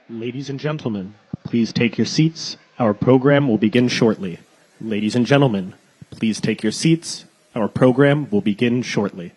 Ladies and gentlemen, please take your seats. Our program will begin shortly. Ladies and gentlemen, please take your seats. Our program will begin shortly.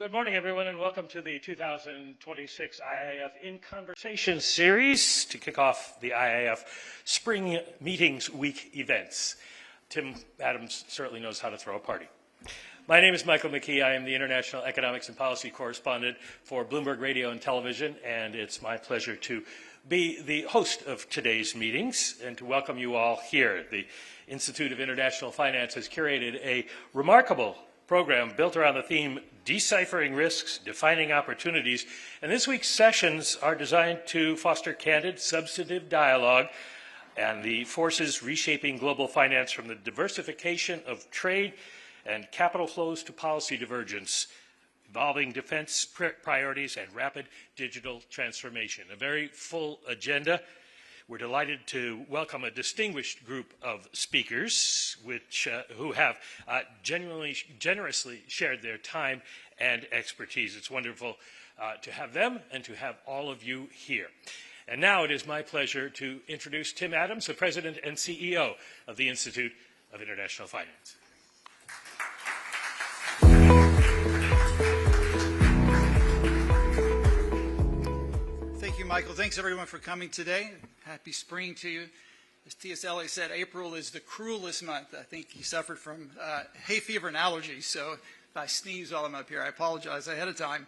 Good morning, everyone, and welcome to the 2026 IIF In Conversation series to kick off the IIF Spring Meetings Week events. Tim Adams certainly knows how to throw a party. My name is Michael McKee. I am the International Economics and Policy Correspondent for Bloomberg Radio and Television, and it's my pleasure to be the host of today's meetings and to welcome you all here. The Institute of International Finance has curated a remarkable program built around the theme Deciphering Risks, Defining Opportunities, and this week's sessions are designed to foster candid, substantive dialogue and the forces reshaping global finance from the diversification of trade and capital flows to policy divergence, evolving defense priorities and rapid digital transformation. A very full agenda. We're delighted to welcome a distinguished group of speakers who have generously shared their time and expertise. It's wonderful to have them and to have all of you here. And now it is my pleasure to introduce Tim Adams, the President and CEO of the Institute of International Finance. Thank you, Michael. Thanks, everyone, for coming today. Happy spring to you. As T.S. Eliot said, April is the cruelest month. I think he suffered from hay fever and allergies, so if I sneeze while I'm up here, I apologize ahead of time.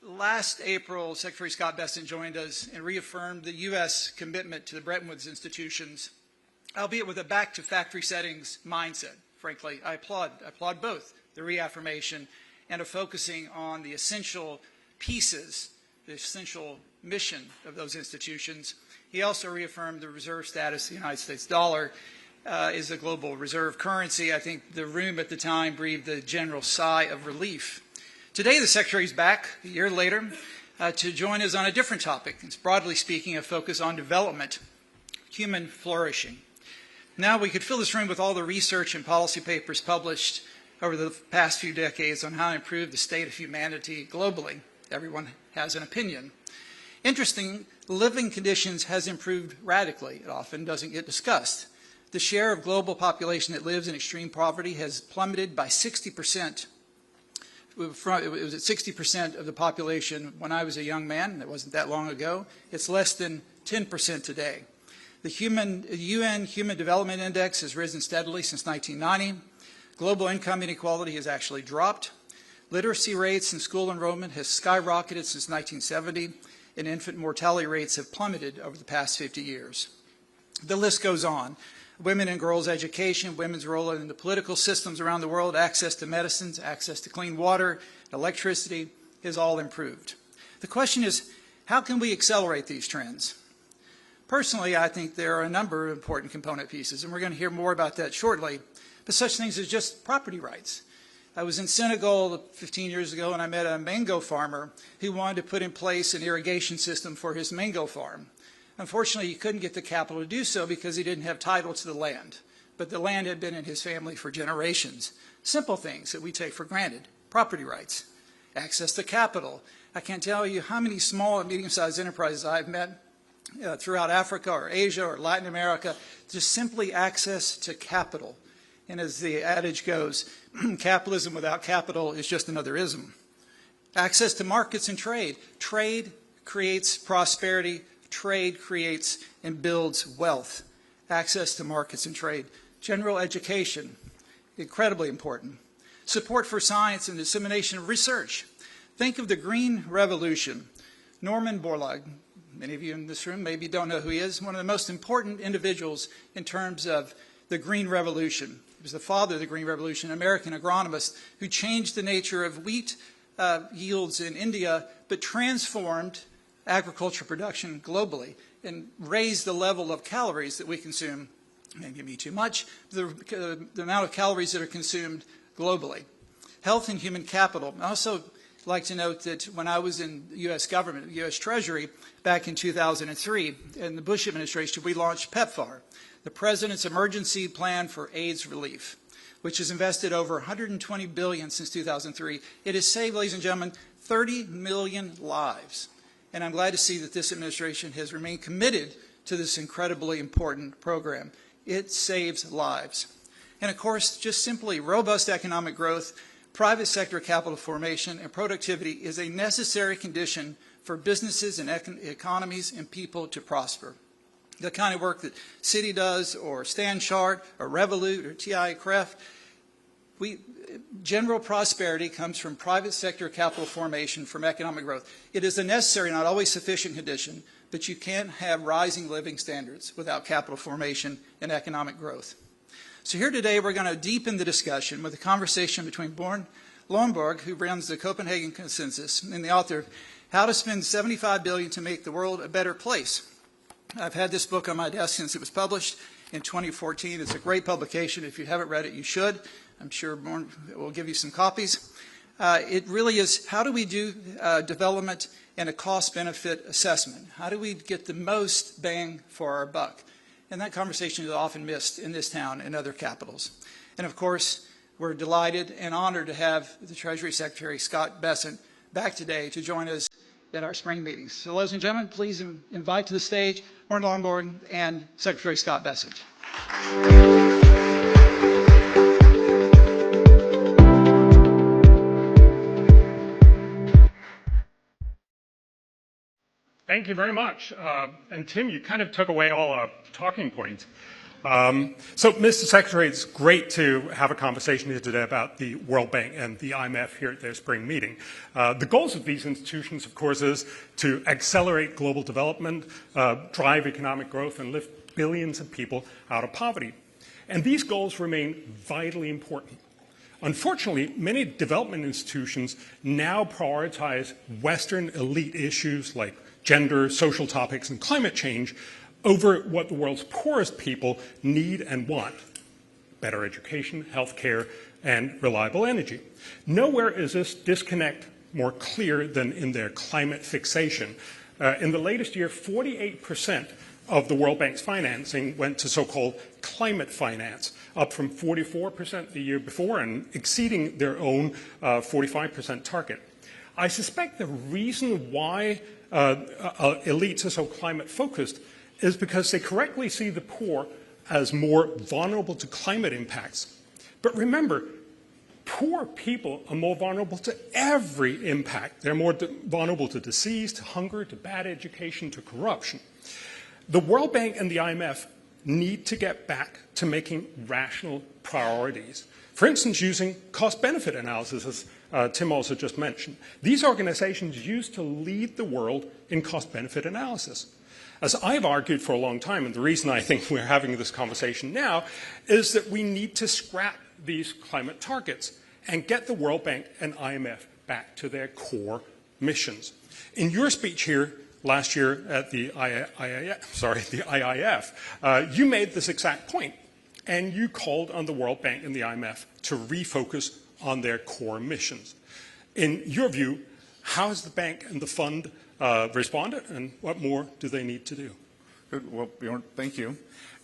Last April, Secretary Scott Bessent joined us and reaffirmed the U.S. commitment to the Bretton Woods institutions, albeit with a back-to-factory settings mindset. Frankly, I applaud both the reaffirmation and a focusing on the essential pieces, the essential mission of those institutions. He also reaffirmed the reserve status of the United States dollar is a global reserve currency. I think the room at the time breathed a general sigh of relief. Today, the Secretary is back a year later to join us on a different topic. It's broadly speaking a focus on development, human flourishing. Now we could fill this room with all the research and policy papers published over the past few decades on how to improve the state of humanity globally. Everyone has an opinion. Interesting, living conditions has improved radically. It often doesn't get discussed. The share of global population that lives in extreme poverty has plummeted by 60%. It was at 60% of the population when I was a young man, and it wasn't that long ago. It's less than 10% today. The UN Human Development Index has risen steadily since 1990. Global income inequality has actually dropped. Literacy rates and school enrollment has skyrocketed since 1970, and infant mortality rates have plummeted over the past 50 years. The list goes on. Women and girls' education, women's role in the political systems around the world, access to medicines, access to clean water, electricity has all improved. The question is, how can we accelerate these trends? Personally, I think there are a number of important component pieces, and we're going to hear more about that shortly, but such things as just property rights. I was in Senegal 15 years ago, and I met a mango farmer who wanted to put in place an irrigation system for his mango farm. Unfortunately, he couldn't get the capital to do so because he didn't have title to the land. But the land had been in his family for generations. Simple things that we take for granted. Property rights, access to capital. I can't tell you how many small and medium-sized enterprises I've met throughout Africa or Asia or Latin America, just simply access to capital. And as the adage goes, capitalism without capital is just another ism. Access to markets and trade. Trade creates prosperity. Trade creates and builds wealth. Access to markets and trade. General education, incredibly important. Support for science and dissemination of research. Think of the Green Revolution. Norman Borlaug, many of you in this room maybe don't know who he is, one of the most important individuals in terms of the Green Revolution. He was the father of the Green Revolution, an American agronomist who changed the nature of wheat yields in India, but transformed agriculture production globally and raised the level of calories that we consume, maybe me too much, the amount of calories that are consumed globally. Health and human capital. I also like to note that when I was in the U.S. government, the U.S. Treasury, back in 2003, in the Bush administration, we launched PEPFAR, the President's Emergency Plan for AIDS Relief, which has invested over $120 billion since 2003. It has saved, ladies and gentlemen, 30 million lives. And I'm glad to see that this administration has remained committed to this incredibly important program. It saves lives. And of course, just simply robust economic growth, private sector capital formation and productivity is a necessary condition for businesses and economies and people to prosper. The kind of work that Citi does, or Stanchart, or Revolut, or TI-CREF, general prosperity comes from private sector capital formation from economic growth. It is a necessary, not always sufficient condition, but you can't have rising living standards without capital formation and economic growth. So here today we're going to deepen the discussion with a conversation between Bjorn Lomborg, who runs the Copenhagen Consensus, and the author of How to Spend $75 Billion to Make the World a Better Place. I've had this book on my desk since it was published in 2014. It's a great publication. If you haven't read it, you should. I'm sure Bjorn will give you some copies. It really is, how do we do development and a cost-benefit assessment? How do we get the most bang for our buck? And that conversation is often missed in this town and other capitals. And of course, we're delighted and honored to have the Treasury Secretary Scott Bessent back today to join us at our spring meetings. So ladies and gentlemen, please invite to the stage Bjorn Lomborg and Secretary Scott Bessent. Thank you very much. And Tim, you kind of took away all our talking points. So, Mr. Secretary, it's great to have a conversation here today about the World Bank and the IMF here at their spring meeting. The goals of these institutions, of course, is to accelerate global development, drive economic growth, and lift billions of people out of poverty. And these goals remain vitally important. Unfortunately, many development institutions now prioritize Western elite issues like gender, social topics, and climate change over what the world's poorest people need and want: better education, health care, and reliable energy. Nowhere is this disconnect more clear than in their climate fixation. In the latest year, 48% of the World Bank's financing went to so-called climate finance, up from 44% the year before and exceeding their own 45% target. I suspect the reason why elites are so climate-focused is because they correctly see the poor as more vulnerable to climate impacts. But remember, poor people are more vulnerable to every impact. They're more vulnerable to disease, to hunger, to bad education, to corruption. The World Bank and the IMF need to get back to making rational priorities. For instance, using cost-benefit analysis, as Tim also just mentioned. These organizations used to lead the world in cost-benefit analysis. As I've argued for a long time, and the reason I think we're having this conversation now, is that we need to scrap these climate targets and get the World Bank and IMF back to their core missions. In your speech here last year at the IIF, you made this exact point, and you called on the World Bank and the IMF to refocus on their core missions. In your view, how has the bank and the fund responded, and what more do they need to do? Good. Well, Bjorn, thank you.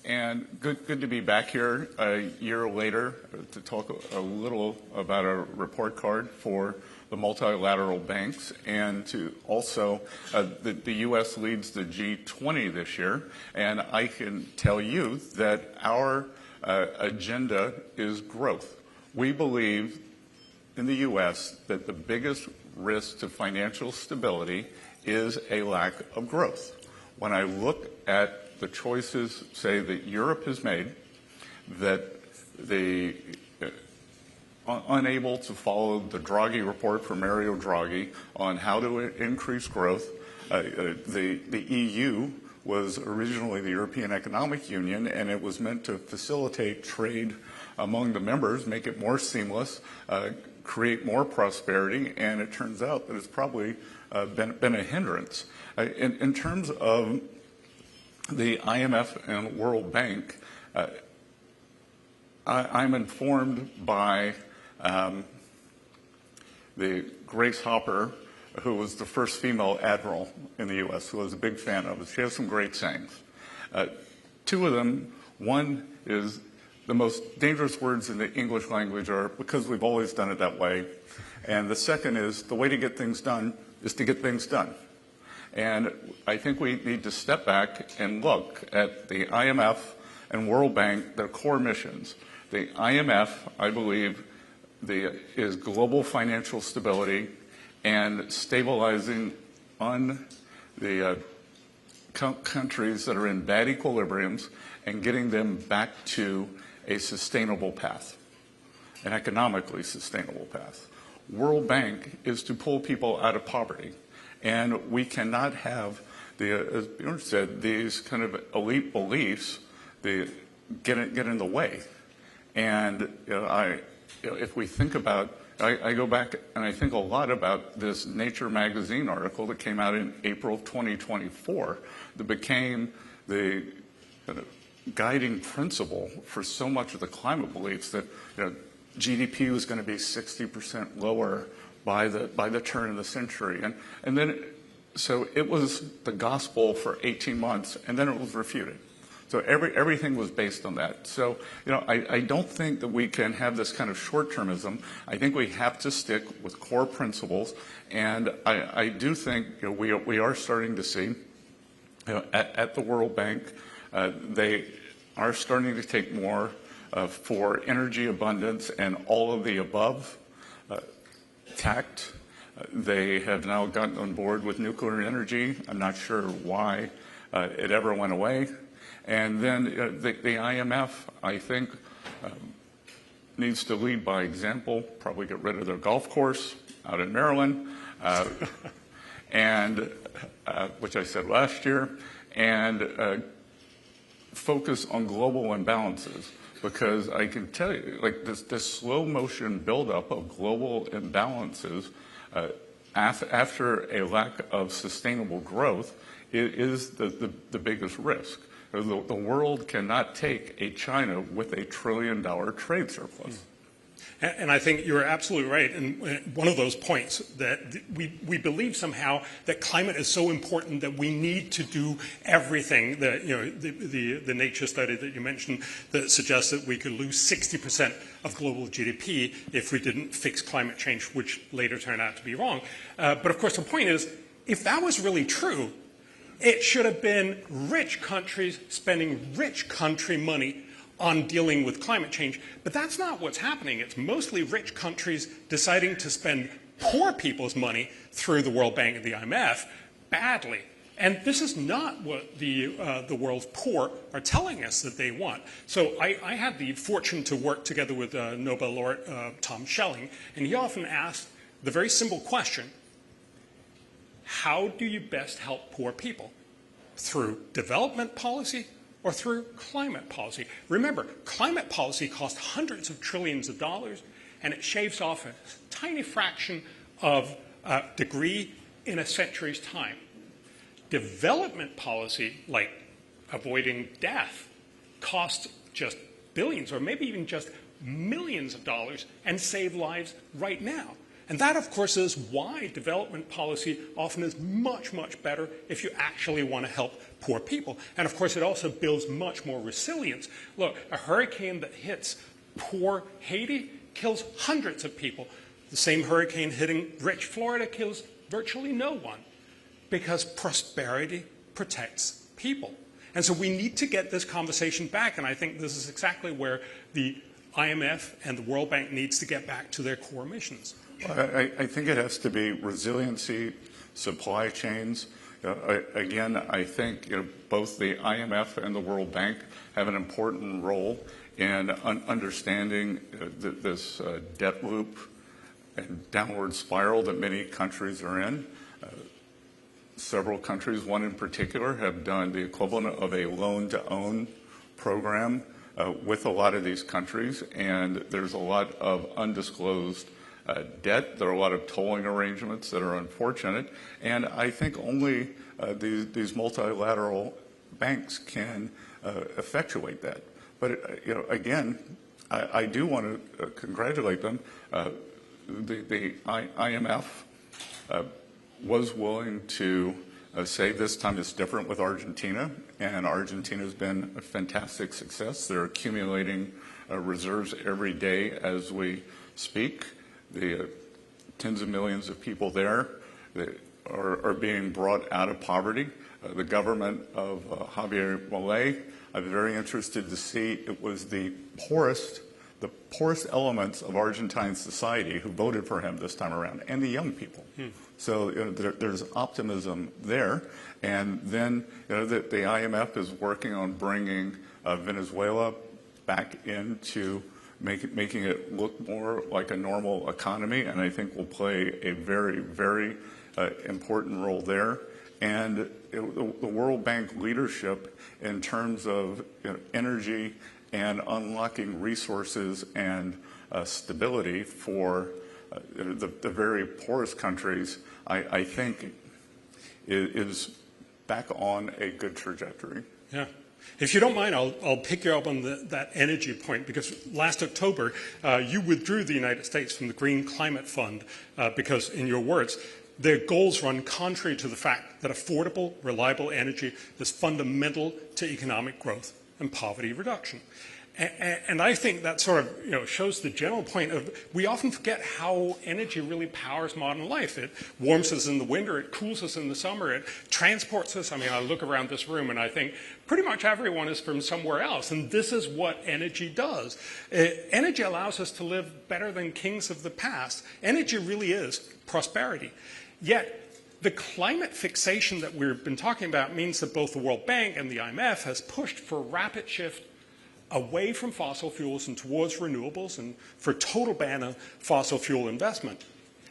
And good to be back here a year later to talk a little about a report card for the multilateral banks, and to also, the U.S. leads the G20 this year, and I can tell you that our agenda is growth. We believe in the U.S. that the biggest risk to financial stability is a lack of growth. When I look at the choices, say, that Europe has made, that they unable to follow the Draghi report from Mario Draghi on how to increase growth. The EU was originally the European Economic Union, and it was meant to facilitate trade among the members, make it more seamless, create more prosperity, and it turns out that it's probably been a hindrance. In terms of the IMF and World Bank, I'm informed by the Grace Hopper, who was the first female admiral in the U.S., who I was a big fan of. She has some great sayings. Two of them, one is, the most dangerous words in the English language are because we've always done it that way. And the second is, the way to get things done is to get things done. And I think we need to step back and look at the IMF and World Bank, their core missions. The IMF, I believe, is global financial stability and stabilizing on the countries that are in bad equilibriums and getting them back to a sustainable path, an economically sustainable path. World Bank is to pull people out of poverty. And we cannot have, as Bjorn said, these kind of elite beliefs get in the way. And if we think about, I go back and I think a lot about this Nature magazine article that came out in April 2024 that became the guiding principle for so much of the climate beliefs that GDP was going to be 60% lower by the turn of the century. And then, so it was the gospel for 18 months, and then it was refuted. So everything was based on that. So, I don't think that we can have this kind of short-termism. I think we have to stick with core principles, and I do think we are starting to see at the World Bank, they are starting to take more for energy abundance and all of the above tact. They have now gotten on board with nuclear energy. I'm not sure why it ever went away. And then the IMF, I think, needs to lead by example, probably get rid of their golf course out in Maryland, and which I said last year, and focus on global imbalances. Because I can tell you, like this slow motion buildup of global imbalances after a lack of sustainable growth is the biggest risk. The world cannot take a China with $1 trillion trade surplus. And I think you're absolutely right. And one of those points that we believe somehow that climate is so important that we need to do everything. That the nature study that you mentioned that suggests that we could lose 60% of global GDP if we didn't fix climate change, which later turned out to be wrong. But of course, the point is, if that was really true, it should have been rich countries spending rich country money on dealing with climate change. But that's not what's happening. It's mostly rich countries deciding to spend poor people's money through the World Bank and the IMF badly. And this is not what the world's poor are telling us that they want. So I had the fortune to work together with Nobel laureate Tom Schelling, and he often asked the very simple question, how do you best help poor people? Through development policy or through climate policy? Remember, climate policy costs hundreds of trillions of dollars, and it shaves off a tiny fraction of a degree in a century's time. Development policy, like avoiding death, costs just billions or maybe even just millions of dollars and save lives right now. And that, of course, is why development policy often is much, much better if you actually want to help poor people. And, of course, it also builds much more resilience. Look, a hurricane that hits poor Haiti kills hundreds of people. The same hurricane hitting rich Florida kills virtually no one, because prosperity protects people. And so we need to get this conversation back, and I think this is exactly where the IMF and the World Bank needs to get back to their core missions. I think it has to be resiliency, supply chains. Again, I think both the IMF and the World Bank have an important role in understanding this debt loop and downward spiral that many countries are in. Several countries, one in particular, have done the equivalent of a loan-to-own program with a lot of these countries, and there's a lot of undisclosed debt. There are a lot of tolling arrangements that are unfortunate, and I think only these multilateral banks can effectuate that. But again, I do want to congratulate them. The IMF was willing to say this time it's different with Argentina, and Argentina's been a fantastic success. They're accumulating reserves every day as we speak. The tens of millions of people there that are being brought out of poverty. The government of Javier Milei, I'm very interested to see, it was the poorest the poorest elements of Argentine society who voted for him this time around, and the young people. So there's optimism there. And then the IMF is working on bringing Venezuela back into making it look more like a normal economy, and I think will play a very, very important role there. And the World Bank leadership in terms of energy and unlocking resources and stability for the very poorest countries, I think is back on a good trajectory. Yeah. If you don't mind, I'll pick you up on that energy point, because last October you withdrew the United States from the Green Climate Fund because, in your words, their goals run contrary to the fact that affordable, reliable energy is fundamental to economic growth and poverty reduction. And I think that sort of shows the general point of, we often forget how energy really powers modern life. It warms us in the winter, it cools us in the summer, it transports us. I mean, I look around this room and I think pretty much everyone is from somewhere else, and this is what energy does. Energy allows us to live better than kings of the past. Energy really is prosperity. Yet, the climate fixation that we've been talking about means that both the World Bank and the IMF has pushed for a rapid shift away from fossil fuels and towards renewables, and for total ban on fossil fuel investment.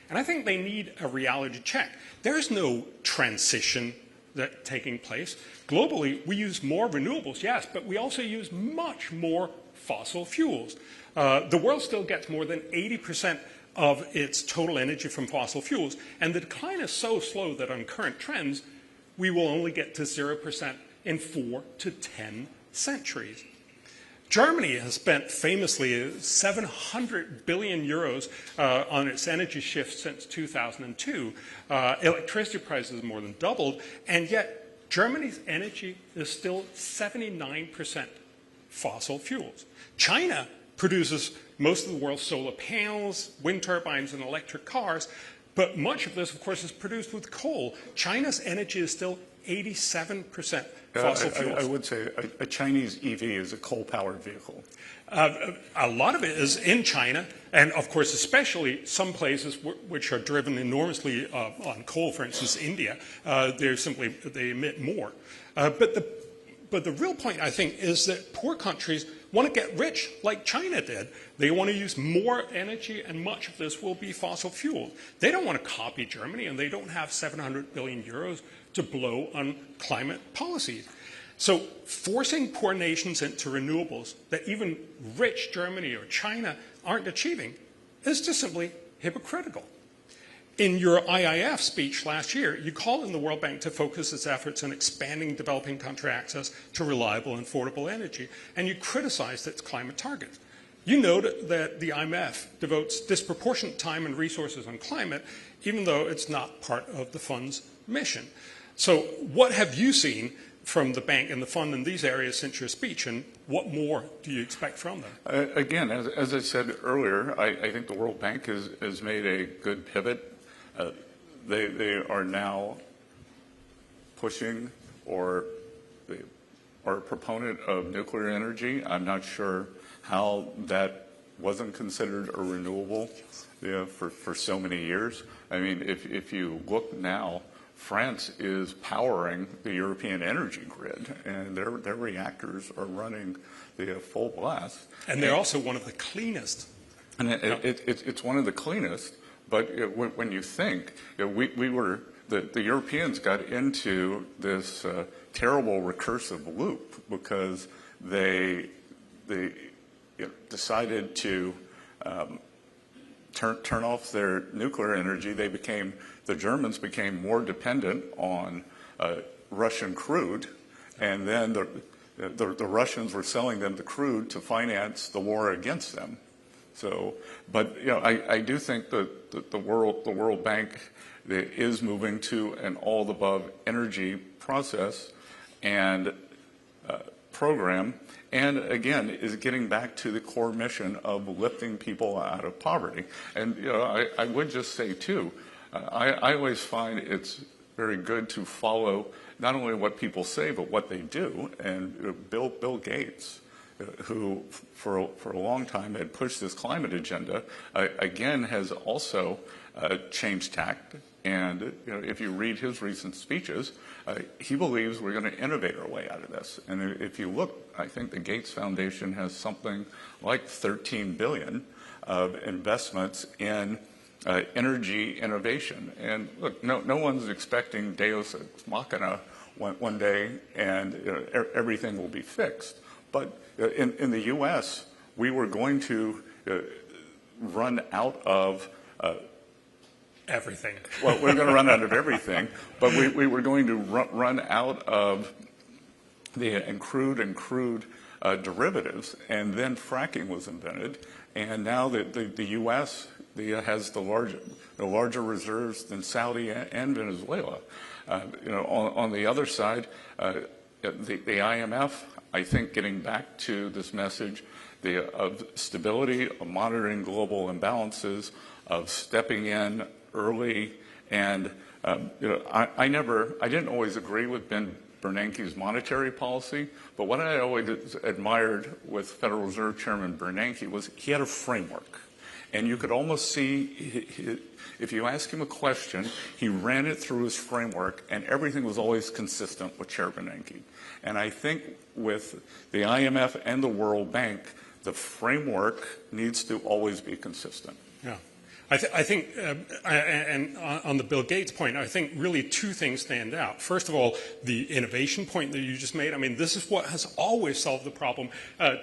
And I think they need a reality check. There is no transition taking place. Globally, we use more renewables, yes, but we also use much more fossil fuels. The world still gets more than 80% of its total energy from fossil fuels, and the decline is so slow that on current trends, we will only get to 0% in 4 to 10 centuries. Germany has spent famously 700 billion euros on its energy shift since 2002. Electricity prices have more than doubled, and yet Germany's energy is still 79% fossil fuels. China produces most of the world's solar panels, wind turbines, and electric cars, but much of this, of course, is produced with coal. China's energy is still 87% fossil fuels. I would say a Chinese EV is a coal-powered vehicle. A lot of it is in China, and of course, especially some places which are driven enormously on coal, for instance, India. They emit more. But the real point, I think, is that poor countries want to get rich like China did. They want to use more energy, and much of this will be fossil fuel. They don't want to copy Germany, and they don't have 700 billion euros to blow on climate policies. So forcing poor nations into renewables that even rich Germany or China aren't achieving is just simply hypocritical. In your IIF speech last year, you called on the World Bank to focus its efforts on expanding developing country access to reliable and affordable energy, and you criticized its climate targets. You noted that the IMF devotes disproportionate time and resources on climate, even though it's not part of the fund's mission. So what have you seen from the bank and the fund in these areas since your speech, and what more do you expect from them? Again, as I said earlier, I think the World Bank has made a good pivot. They are now pushing, or they are a proponent of nuclear energy. I'm not sure how that wasn't considered a renewable for so many years. I mean, if you look now, France is powering the European energy grid, and their reactors are running the full blast. And they're also one of the cleanest. And it's one of the cleanest, but when you think, the Europeans got into this terrible recursive loop because they decided to turn off their nuclear energy. The Germans became more dependent on Russian crude, and then the Russians were selling them the crude to finance the war against them. So, but I do think that the World Bank is moving to an all-the-above energy process and program, and again is getting back to the core mission of lifting people out of poverty. And I would just say too, I always find it's very good to follow not only what people say but what they do. And Bill Gates who for a long time had pushed this climate agenda, again has also changed tact. And if you read his recent speeches, he believes we're going to innovate our way out of this. And if you look, I think the Gates Foundation has something like $13 billion of investments in energy innovation. And look, no one's expecting Deus ex machina one day and everything will be fixed. But in the U.S., we were going to run out of everything. Well, we're going to run out of everything, but we were going to run out of the crude derivatives, and then fracking was invented, and now the U.S. has the larger reserves than Saudi and Venezuela. On the other side, the IMF, I think, getting back to this message of stability, of monitoring global imbalances, of stepping in early, and I didn't always agree with Ben Bernanke's monetary policy, but what I always admired with Federal Reserve Chairman Bernanke was he had a framework, and you could almost see if you ask him a question, he ran it through his framework, and everything was always consistent with Chair Bernanke. And I think with the IMF and the World Bank, the framework needs to always be consistent. Yeah. I think, and on the Bill Gates point, I think really two things stand out. First of all, the innovation point that you just made. I mean, this is what has always solved the problem.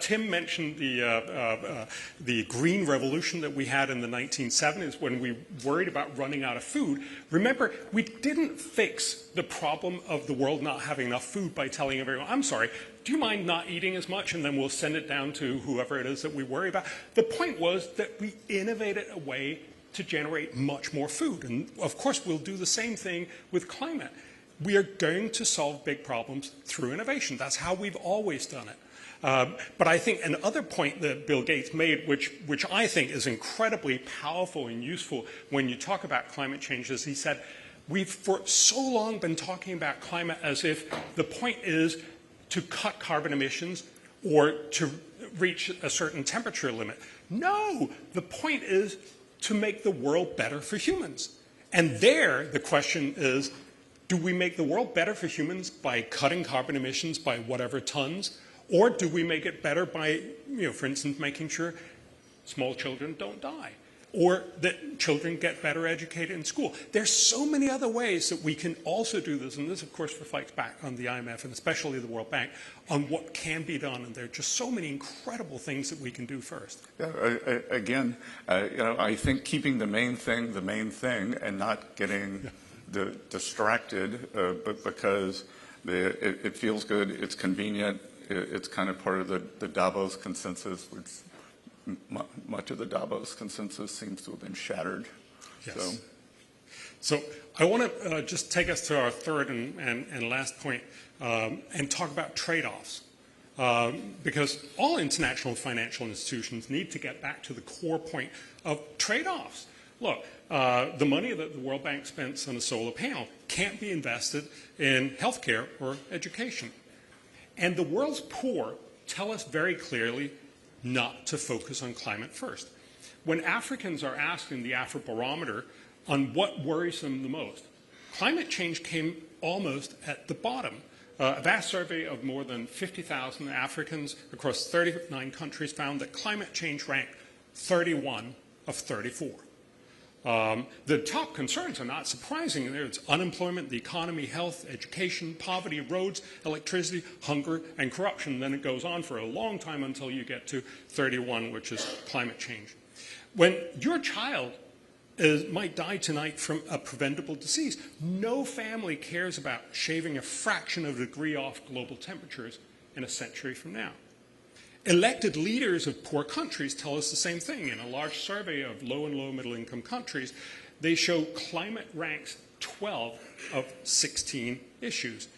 Tim mentioned the green revolution that we had in the 1970s when we worried about running out of food. Remember, we didn't fix the problem of the world not having enough food by telling everyone, I'm sorry, do you mind not eating as much, and then we'll send it down to whoever it is that we worry about. The point was that we innovated a way to generate much more food. And of course, we'll do the same thing with climate. We are going to solve big problems through innovation. That's how we've always done it. But I think another point that Bill Gates made, which I think is incredibly powerful and useful when you talk about climate change, is he said, we've for so long been talking about climate as if the point is to cut carbon emissions or to reach a certain temperature limit. No, the point is to make the world better for humans. And there, the question is, do we make the world better for humans by cutting carbon emissions by whatever tons? Or do we make it better by, for instance, making sure small children don't die? Or that children get better educated in school? There's so many other ways that we can also do this. And this, of course, reflects back on the IMF and especially the World Bank on what can be done. And there are just so many incredible things that we can do first. Yeah, again, I think keeping the main thing and not getting distracted because it feels good, it's convenient, it's kind of part of the Davos consensus, which much of the Davos consensus seems to have been shattered. Yes. So I want to just take us to our third and last point and talk about trade-offs. Because all international financial institutions need to get back to the core point of trade-offs. Look, the money that the World Bank spends on a solar panel can't be invested in healthcare or education. And the world's poor tell us very clearly not to focus on climate first. When Africans are asked in the Afrobarometer on what worries them the most, climate change came almost at the bottom. A vast survey of more than 50,000 Africans across 39 countries found that climate change ranked 31 of 34. The top concerns are not surprising. There's unemployment, the economy, health, education, poverty, roads, electricity, hunger, and corruption. Then it goes on for a long time until you get to 31, which is climate change. When your child might die tonight from a preventable disease, no family cares about shaving a fraction of a degree off global temperatures in a century from now. Elected leaders of poor countries tell us the same thing. In a large survey of low and low middle income countries, they show climate ranks 12 of 16 issues.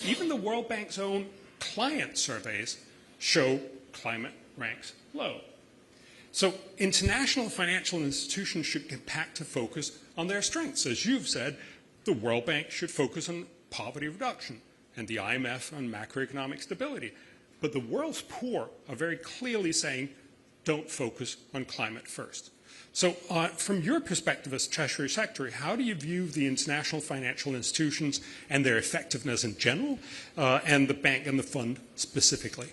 Even the World Bank's own client surveys show climate ranks low. So international financial institutions should get back to focus on their strengths. As you've said, the World Bank should focus on poverty reduction and the IMF on macroeconomic stability. But the world's poor are very clearly saying, don't focus on climate first. So from your perspective as Treasury Secretary, how do you view the international financial institutions and their effectiveness in general, and the bank and the fund specifically?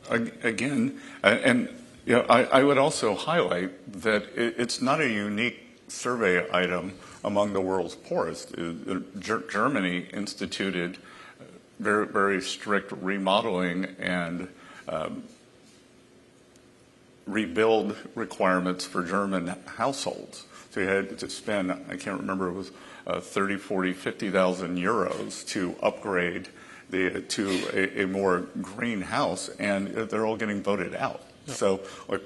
Again, and you know, I would also highlight that it's not a unique survey item among the world's poorest. Germany instituted very, very strict remodeling and rebuild requirements for German households. So you had to spend, I can't remember, it was 30, 40, 50,000 euros to upgrade to a more green house, and they're all getting voted out. Yep. So like,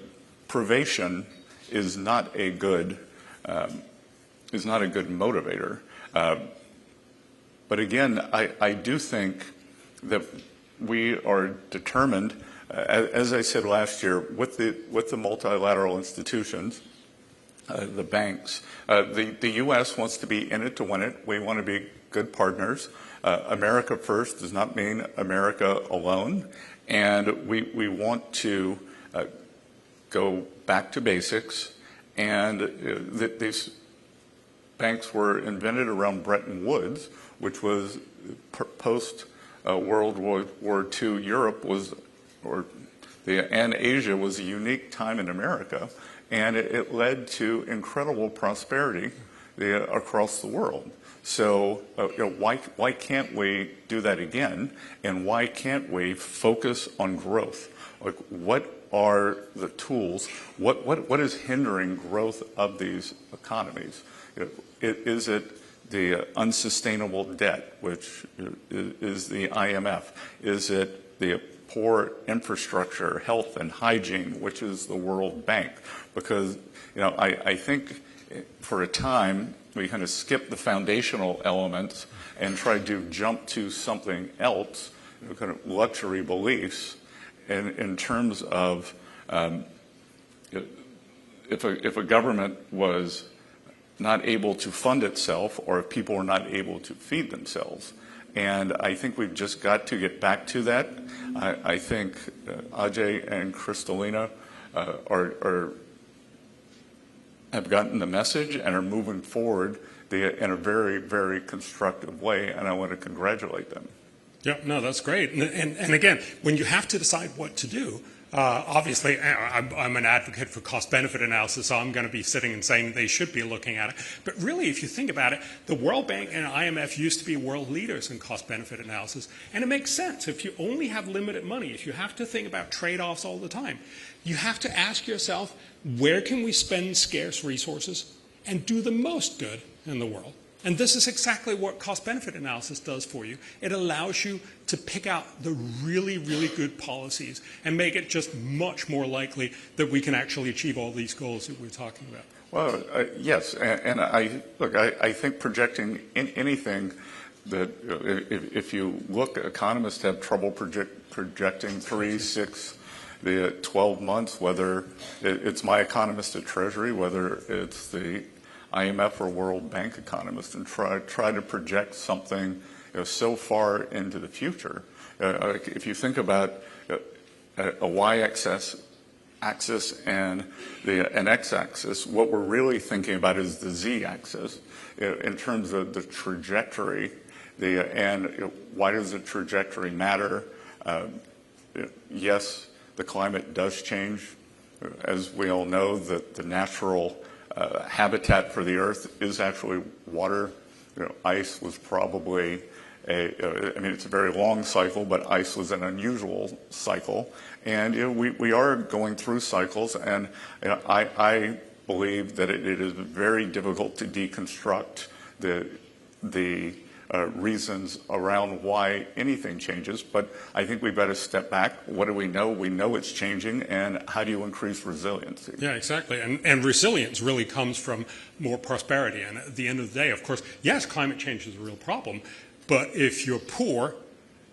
privation is not a good motivator. But again, I do think that we are determined, as I said last year, with the multilateral institutions, the banks, the U.S. wants to be in it to win it. We want to be good partners. America first does not mean America alone, and we want to go back to basics. And these banks were invented around Bretton Woods, which was post World War II. Europe was, and Asia was a unique time in America, and it led to incredible prosperity across the world. So why can't we do that again? And why can't we focus on growth? Like, what are the tools? What is hindering growth of these economies? Is it the unsustainable debt, which is the IMF? Is it the poor infrastructure, health and hygiene, which is the World Bank? Because I think for a time we kind of skipped the foundational elements and tried to jump to something else, kind of luxury beliefs, in terms of if a government was not able to fund itself, or if people were not able to feed themselves. And I think we've just got to get back to that. I think Ajay and Kristalina have gotten the message and are moving forward in a very, very constructive way, and I want to congratulate them. Yeah, no, that's great. And again, when you have to decide what to do, obviously, I'm an advocate for cost-benefit analysis, so I'm going to be sitting and saying they should be looking at it. But really, if you think about it, the World Bank and IMF used to be world leaders in cost-benefit analysis, and it makes sense. If you only have limited money, if you have to think about trade-offs all the time, you have to ask yourself, where can we spend scarce resources and do the most good in the world? And this is exactly what cost-benefit analysis does for you. It allows you to pick out the really, really good policies and make it just much more likely that we can actually achieve all these goals that we're talking about. Well, yes, and I think projecting anything that, if you look, economists have trouble projecting 3, 6, the 12 months, whether it's my economist at Treasury, whether it's the IMF or World Bank economists, and try to project something so far into the future. If you think about a y-axis and an x-axis, what we're really thinking about is the z-axis in terms of the trajectory. And why does the trajectory matter? Yes, the climate does change. As we all know, that the natural habitat for the Earth is actually water. Ice was probably it's a very long cycle, but ice was an unusual cycle. And we are going through cycles, and I believe that it is very difficult to deconstruct the reasons around why anything changes, but I think we've got to step back. What do we know? We know it's changing, and how do you increase resiliency? Yeah, exactly. And resilience really comes from more prosperity. And at the end of the day, of course, yes, climate change is a real problem, but if you're poor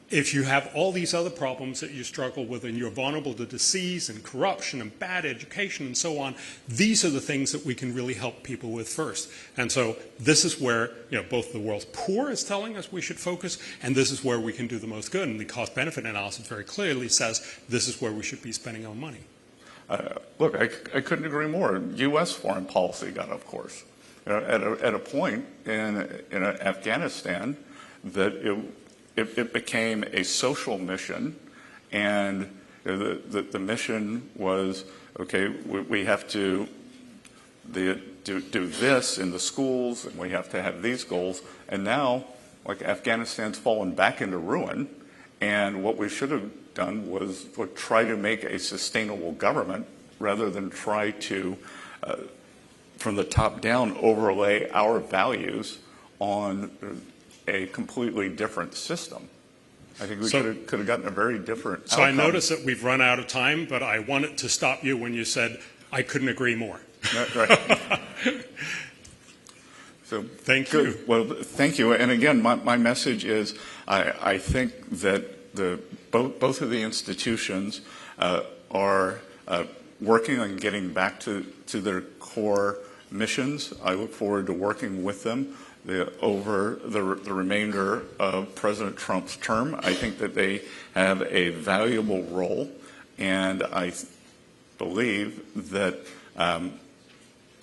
if you have all these other problems that you struggle with and you're vulnerable to disease and corruption and bad education and so on, these are the things that we can really help people with first. And so this is where both the world's poor is telling us we should focus, and this is where we can do the most good. And the cost-benefit analysis very clearly says this is where we should be spending our money. Look, I couldn't agree more. U.S. foreign policy got off course. At a point in Afghanistan that it became a social mission, and the mission was, okay, we have to do this in the schools, and we have to have these goals. And now, like, Afghanistan's fallen back into ruin, and what we should have done was try to make a sustainable government rather than try to, from the top down, overlay our values on a completely different system. I think we could have gotten a very different outcome. So I notice that we've run out of time, but I wanted to stop you when you said, I couldn't agree more. Right. So thank you. Well, thank you. And again, my message is I think that both of the institutions are working on getting back to their core missions. I look forward to working with them over the remainder of President Trump's term. I think that they have a valuable role, and I believe that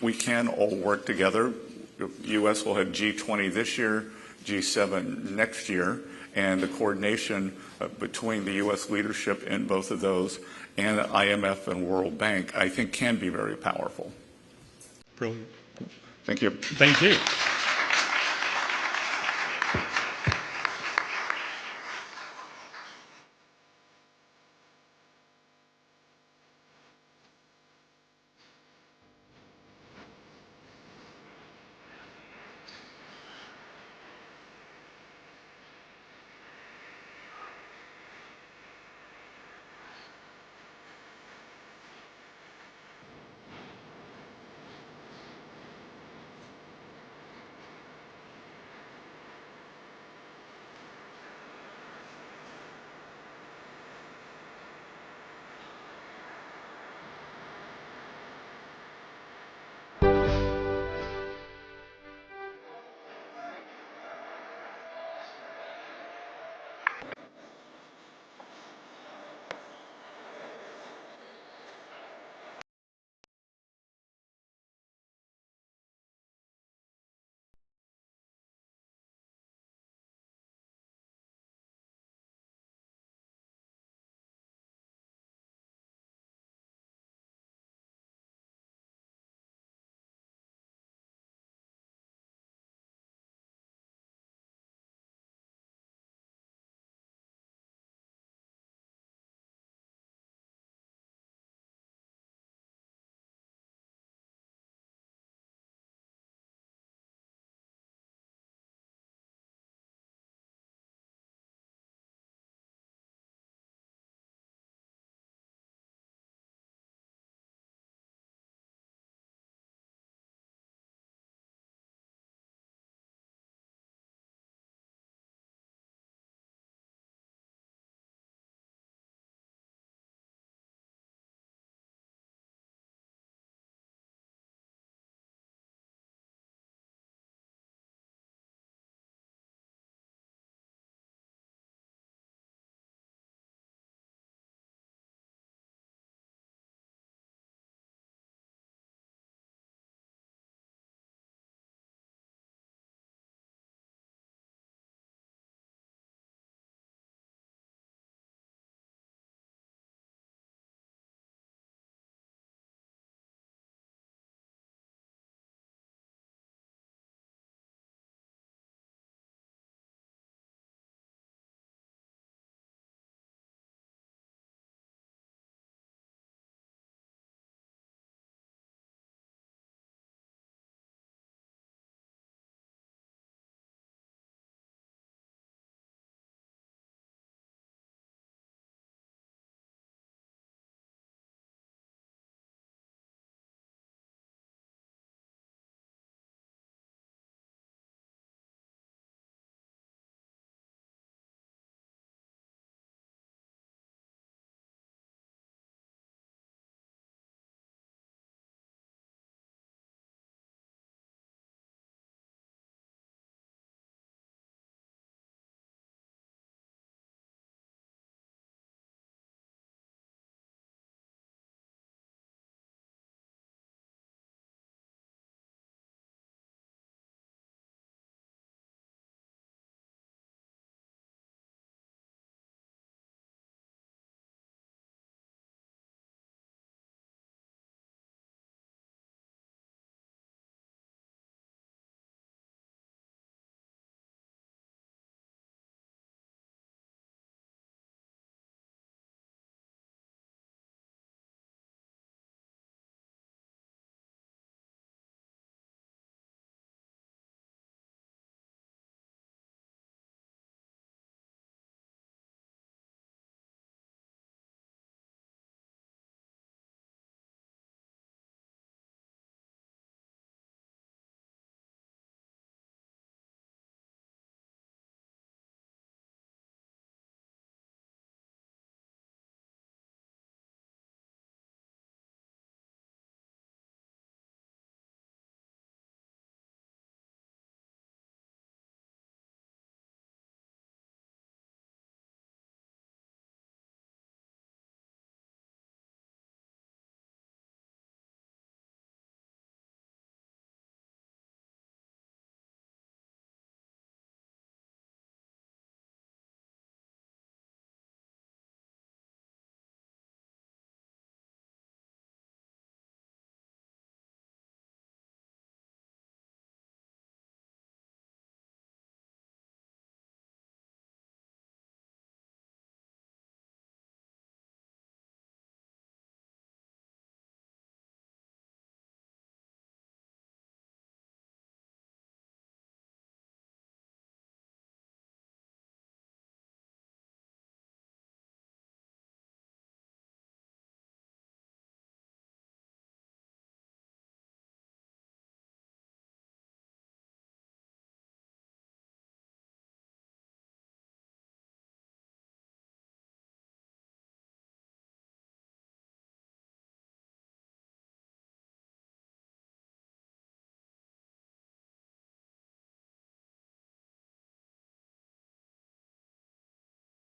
we can all work together. The U.S. will have G20 this year, G7 next year, and the coordination between the U.S. leadership in both of those and the IMF and World Bank, I think, can be very powerful. Brilliant. Thank you. Thank you.